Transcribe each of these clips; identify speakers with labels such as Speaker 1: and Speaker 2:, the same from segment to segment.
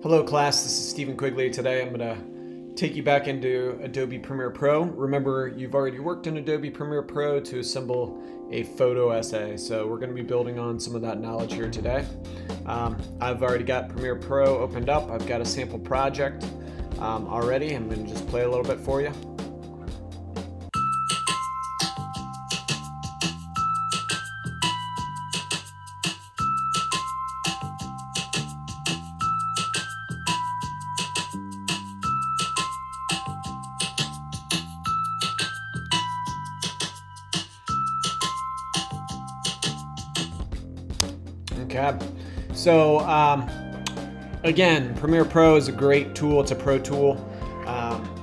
Speaker 1: Hello class, this is Stephen Quigley. Today I'm going to take you back into Adobe Premiere Pro. Remember, you've already worked in Adobe Premiere Pro to assemble a photo essay, so we're going to be building on some of that knowledge here today. I've already got Premiere Pro opened up. I've got a sample project already. I'm going to just play a little bit for you. Okay, so again, Premiere Pro is a great tool. It's a pro tool,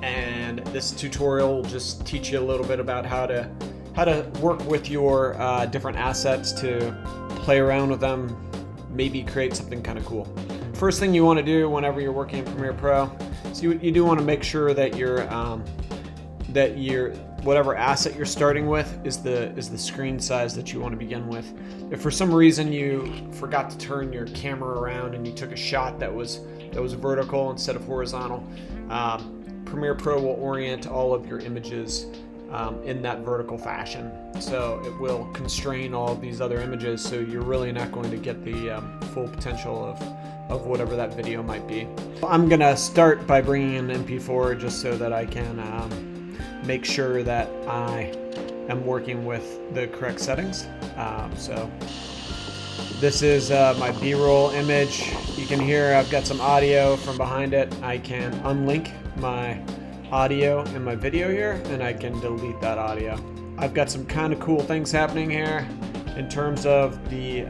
Speaker 1: and this tutorial will just teach you a little bit about how to work with your different assets, to play around with them, maybe create something kind of cool. First thing you want to do whenever you're working in Premiere Pro is you do want to make sure that your whatever asset you're starting with is the screen size that you want to begin with. If for some reason you forgot to turn your camera around and you took a shot that was vertical instead of horizontal, Premiere Pro will orient all of your images in that vertical fashion. So it will constrain all of these other images, so you're really not going to get the full potential of whatever that video might be. I'm gonna start by bringing in MP4 just so that I can make sure that I am working with the correct settings. So this is my B-roll image. You can hear I've got some audio from behind it. I can unlink my audio in my video here, and I can delete that audio. I've got some kind of cool things happening here in terms of the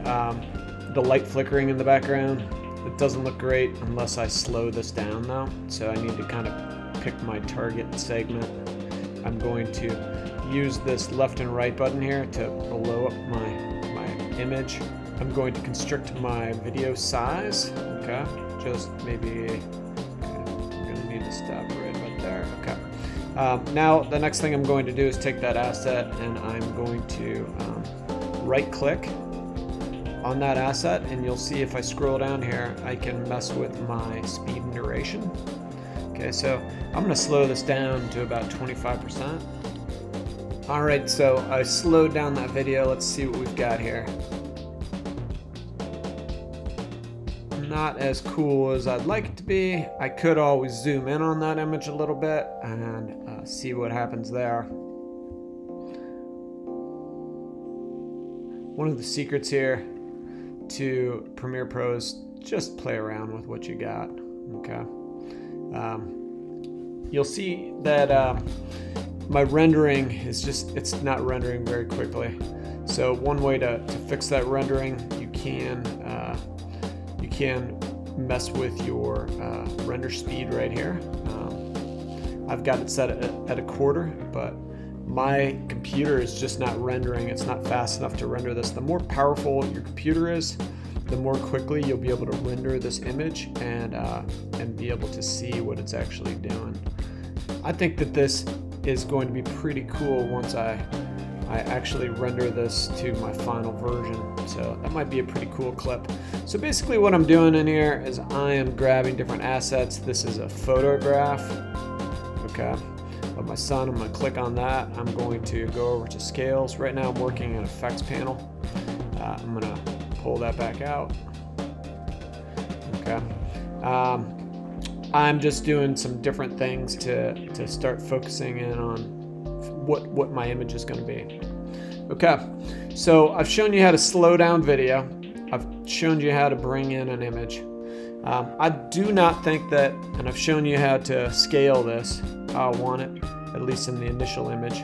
Speaker 1: light flickering in the background. It doesn't look great unless I slow this down though, so I need to kind of pick my target segment. I'm going to use this left and right button here to blow up my image. I'm going to constrict my video size. Okay, just maybe, okay, I'm gonna need to stop right about there. Okay. Now the next thing I'm going to do is take that asset and I'm going to right click on that asset, and you'll see if I scroll down here I can mess with my speed and duration. Okay, so I'm going to slow this down to about 25%. Alright, so I slowed down that video. Let's see what we've got here. Not as cool as I'd like it to be. I could always zoom in on that image a little bit and see what happens there. One of the secrets here to Premiere Pro is just play around with what you got. Okay. You'll see that my rendering is it's not rendering very quickly. So one way to fix that rendering, you can mess with your render speed right here. I've got it set at a quarter, but my computer is just not rendering. It's not fast enough to render this. The more powerful your computer is, the more quickly you'll be able to render this image and be able to see what it's actually doing. I think that this is going to be pretty cool once I actually render this to my final version. So that might be a pretty cool clip. So basically what I'm doing in here is I am grabbing different assets. This is a photograph, okay, of my son. I'm going to click on that. I'm going to go over to scales. Right now I'm working in effects panel. I'm going to pull that back out. Okay. I'm just doing some different things to start focusing in on what my image is going to be. Okay, so I've shown you how to slow down video. I've shown you how to bring in an image. I do not think that, and I've shown you how to scale this how I want it, at least in the initial image.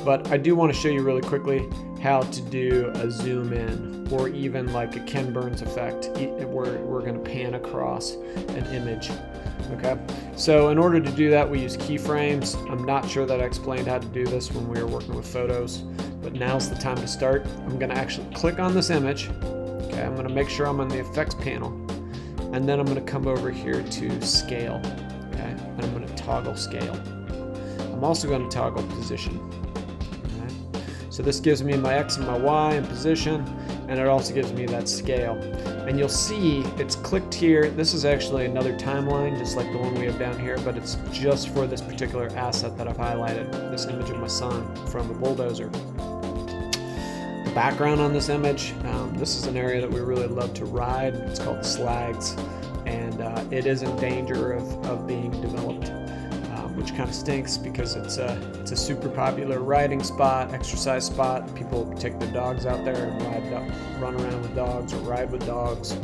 Speaker 1: But I do want to show you really quickly how to do a zoom in, or even like a Ken Burns effect, where we're going to pan across an image. Okay, so in order to do that we use keyframes. I'm not sure that I explained how to do this when we were working with photos, but now's the time to start. I'm going to actually click on this image. Okay, I'm going to make sure I'm on the effects panel, and then I'm going to come over here to scale. Okay, and I'm going to toggle scale. I'm also going to toggle position. So this gives me my X and my Y in position, and it also gives me that scale. And you'll see it's clicked here. This is actually another timeline, just like the one we have down here, but it's just for this particular asset that I've highlighted, this image of my son from the bulldozer. The background on this image, this is an area that we really love to ride. It's called the Slags, and it is in danger of being developed, which kind of stinks because it's a super popular riding spot, exercise spot. People take their dogs out there and run around with dogs or ride with dogs.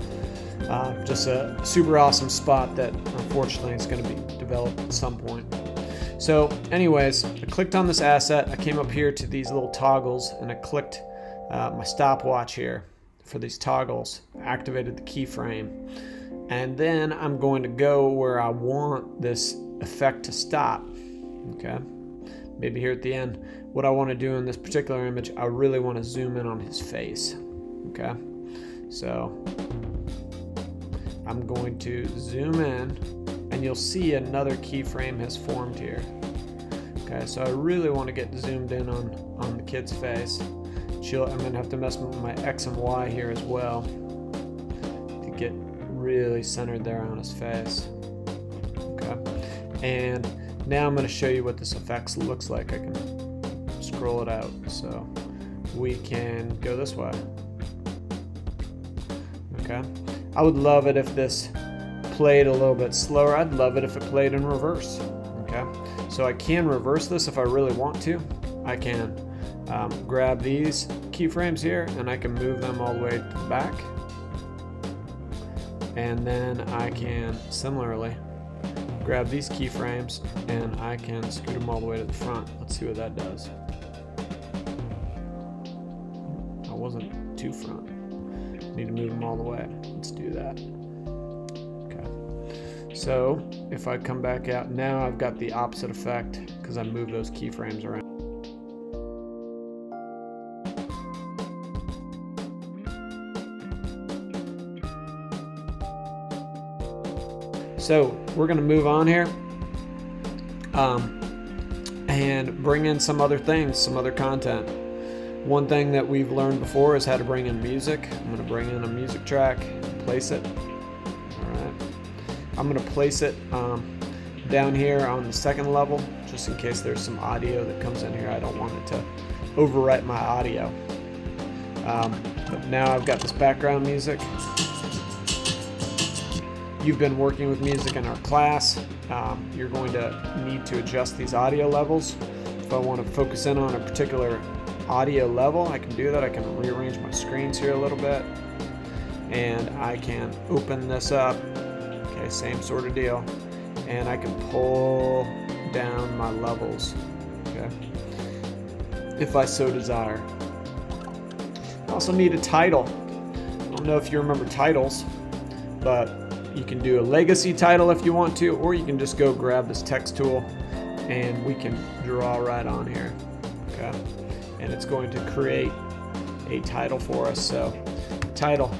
Speaker 1: Just a super awesome spot that unfortunately is going to be developed at some point. So anyways, I clicked on this asset. I came up here to these little toggles and I clicked my stopwatch here for these toggles, activated the keyframe, and then I'm going to go where I want this effect to stop. Okay, maybe here at the end. What I want to do in this particular image, I really want to zoom in on his face. Okay, so I'm going to zoom in and you'll see another keyframe has formed here. Okay, so I really want to get zoomed in on the kid's face. I'm going to have to mess with my X and Y here as well to get really centered there on his face. Okay, and now I'm going to show you what this effect looks like. I can scroll it out so we can go this way. Okay, I would love it if this played a little bit slower. I'd love it if it played in reverse. Okay, so I can reverse this if I really want to. I can grab these keyframes here and I can move them all the way to the back, and then I can similarly grab these keyframes and I can scoot them all the way to the front. Let's see what that does. I wasn't too front. Need to move them all the way. Let's do that. Okay. So if I come back out, now I've got the opposite effect because I moved those keyframes around. So we're going to move on here and bring in some other things, some other content. One thing that we've learned before is how to bring in music. I'm going to bring in a music track, place it. All right. I'm going to place it down here on the second level, just in case there's some audio that comes in here. I don't want it to overwrite my audio. But now I've got this background music. You've been working with music in our class. You're going to need to adjust these audio levels. If I want to focus in on a particular audio level, I can do that. I can rearrange my screens here a little bit, and I can open this up. Okay, same sort of deal, and I can pull down my levels, okay, if I so desire. I also need a title. I don't know if you remember titles, but you can do a legacy title if you want to, or you can just go grab this text tool and we can draw right on here. Okay, and it's going to create a title for us. So title,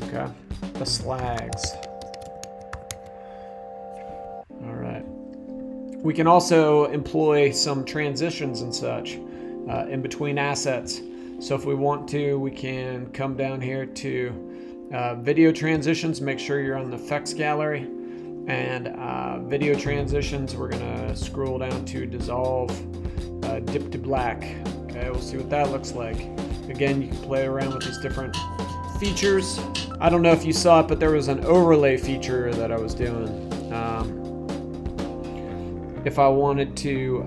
Speaker 1: okay, the Slags. All right, we can also employ some transitions and such in between assets. So if we want to, we can come down here to video transitions. Make sure you're on the effects gallery, and video transitions, we're gonna scroll down to dissolve, dip to black. Okay, we'll see what that looks like. Again, you can play around with these different features. I don't know if you saw it, but there was an overlay feature that I was doing. If I wanted to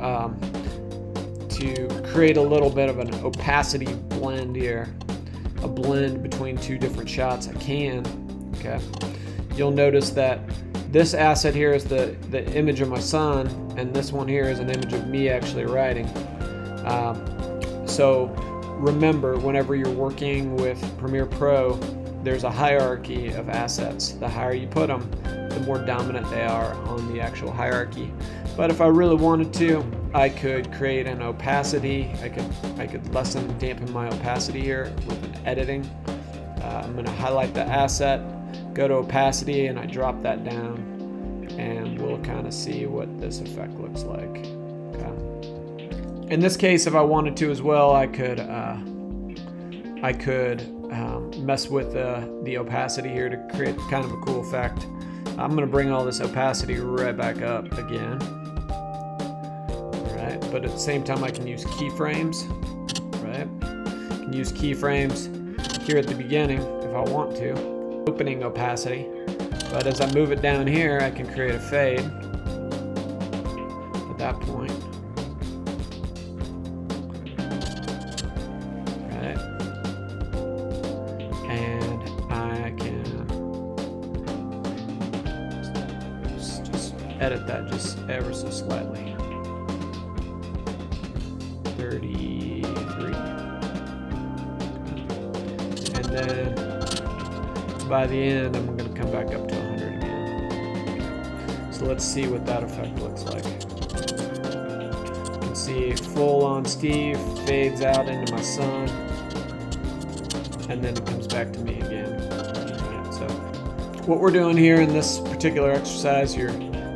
Speaker 1: create a little bit of an opacity blend here, a blend between two different shots, I can. Okay, you'll notice that this asset here is the image of my son, and this one here is an image of me actually riding. So remember, whenever you're working with Premiere Pro, there's a hierarchy of assets. The higher you put them, the more dominant they are on the actual hierarchy. But if I really wanted to, I could create an opacity. I could lessen and dampen my opacity here with an editing. I'm going to highlight the asset, go to opacity, and I drop that down, and we'll kind of see what this effect looks like. Okay. in this case, if I wanted to as well, I could mess with the opacity here to create kind of a cool effect. I'm going to bring all this opacity right back up again. Right, but at the same time I can use keyframes, right? I can use keyframes here at the beginning if I want to. Opening opacity, but as I move it down here, I can create a fade at that point. Right, and I can just edit that just ever so slightly. 33, and then by the end, I'm going to come back up to 100 again. So let's see what that effect looks like. You can see full on Steve fades out into my sun, and then it comes back to me again. Right, so what we're doing here in this particular exercise, you're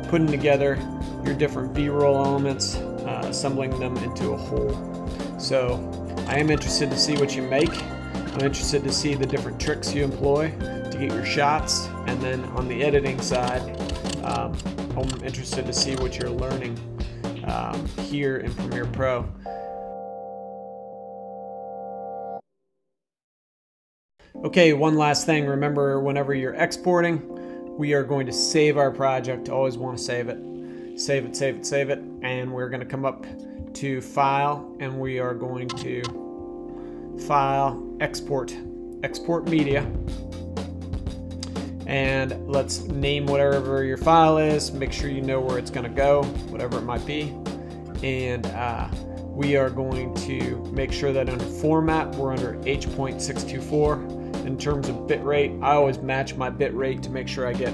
Speaker 1: putting together your different B-roll elements, assembling them into a whole. So I am interested to see what you make. I'm interested to see the different tricks you employ to get your shots, and then on the editing side, I'm interested to see what you're learning here in Premiere Pro. Okay, one last thing. Remember, whenever you're exporting, we are going to save our project. Always want to save it. Save it, save it, save it. And we're going to come up to File, and we are going to File, Export, Export Media. And let's name whatever your file is. Make sure you know where it's going to go, whatever it might be. And we are going to make sure that under Format, we're under H.624. In terms of bit rate, I always match my bit rate to make sure I get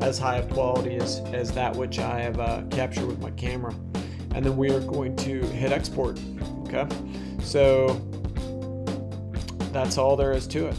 Speaker 1: as high of quality as that which I have captured with my camera. And then we are going to hit export. Okay, so that's all there is to it.